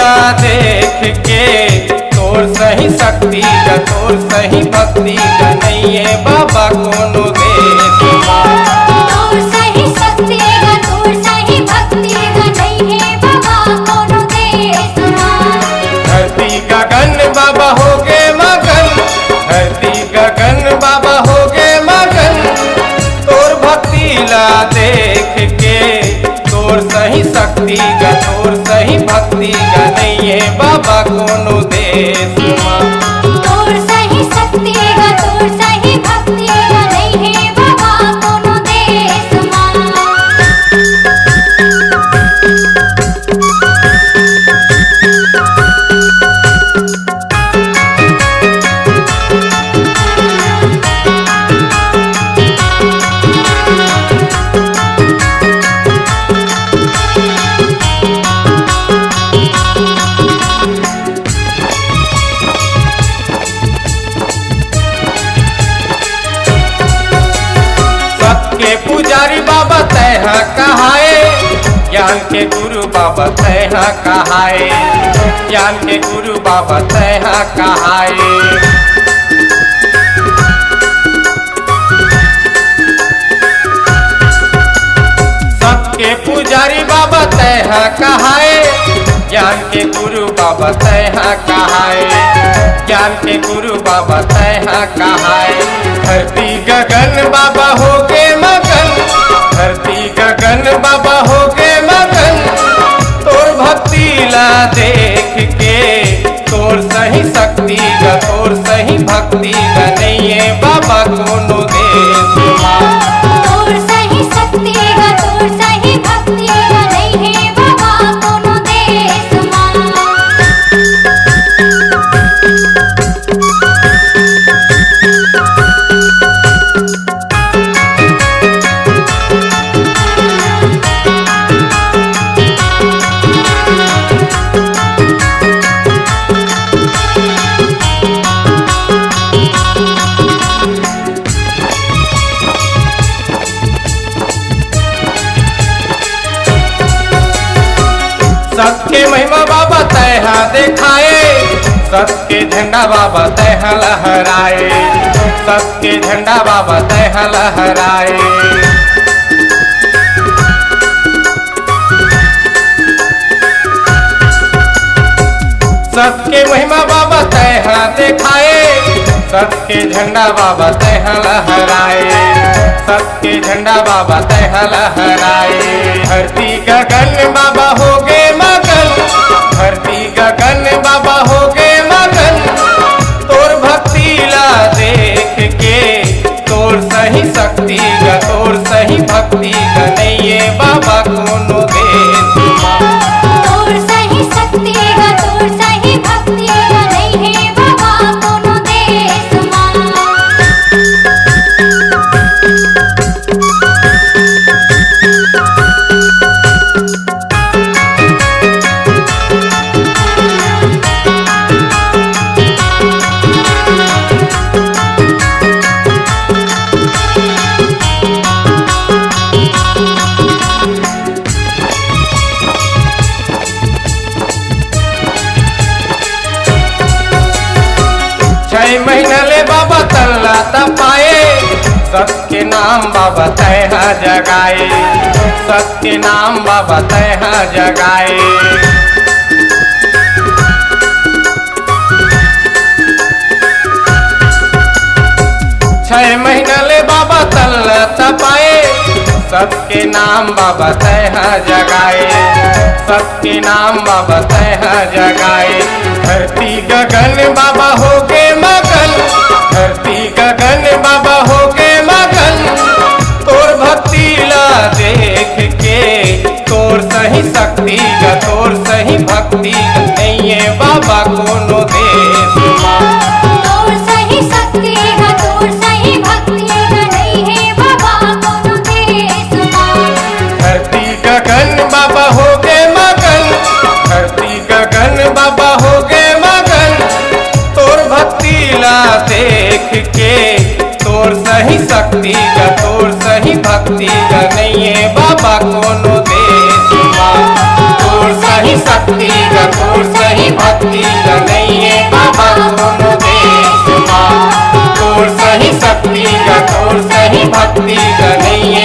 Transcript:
ला देख के तोर सही शक्ति का तोर सही भक्ति का नहीं है बाबा कोनो देश में। तोर सही शक्ति का तोर सही भक्ति का नहीं है बाबा कोनो देश में। धरती गगन बाबा हो गए मगन, धरती गगन बाबा हो गए मगन, तोर भक्ति ला देख के तोर सही शक्ति का तोर सही भक्ति का नहीं है बाबा कोनो देश में। तोर सही शक्ति का तोर सही भक्ति का नहीं है बाबा कोनो देश में। सबके पुजारी बाबा तैह कहाए, ज्ञान के गुरु बाबा तैह कहाए, ज्ञान के गुरु बाबा तैह कहाए। सबके पुजारी बाबा तैह कहाए, ज्ञान के गुरु बाबा तैह कहाए, ज्ञान के गुरु बाबा तैह कहाए। धरती गगन बाबा हो गए मगन, धरती गगन बाबा हो गए मगन, तोर भक्ति ला देख के तोर सही शक्ति का तोर सही भक्ति का नहीं है बाबा कोनो देश में। तोर सही शक्ति का तोर सही भक्ति का नहीं है बाबा कोनो देश में। सबके महिमा बाबा तैह दिखाए, सबके झंडा बाबा तैह लहराए, सबके झंडा बाबा तैह लहराए। सबके महिमा बाबा तैह दिखाए, सबके झंडा बाबा तैह लहराए, सबके झंडा बाबा तैह लहराए। धरती गगन बाबा हो गए मगन, धरती गगन बाबा हो गए मगन, तोर भक्ति ला देख के तोर सही शक्ति का तोर सही भक्ति का नहीं है बाबा कोनो देश में। तोर सही शक्ति का तोर सही भक्ति का नहीं है बाबा कोनो देश में। छह महीना ले बाबा तल्ला तपाए, सबके नाम बाबा तैह जगाए, सबके नाम बाबा तैह जगाए। छह महीना ले बाबा तल्ला तपाए, सबके नाम बाबा तैह जगाए, सबके नाम बाबा तैह जगाए। धरती गगन बाबा हो गए मगन, धरती गगन बाबा हो गए मगन, तोर भक्ति ला देख के तोर सही शक्ति का तोर सही भक्ति का नहीं है बाबा कोनो देश में। तोर सही शक्ति का तोर सही भक्ति का नहीं है बाबा कोनो देश में। धरती गगन बाबा हो गए मगन, धरती गगन बाबा हो गए मगन, तोर भक्ति ला देख के तोर सही शक्ति का तोर सही भक्ति का नहीं है बाबा कोनो देश में। तोर सही शक्ति ग तोर सही भक्ति ग नहीं है बाबा कोनो देश माँ तोर सही शक्ति ग तोर सही भक्ति ग नहीं है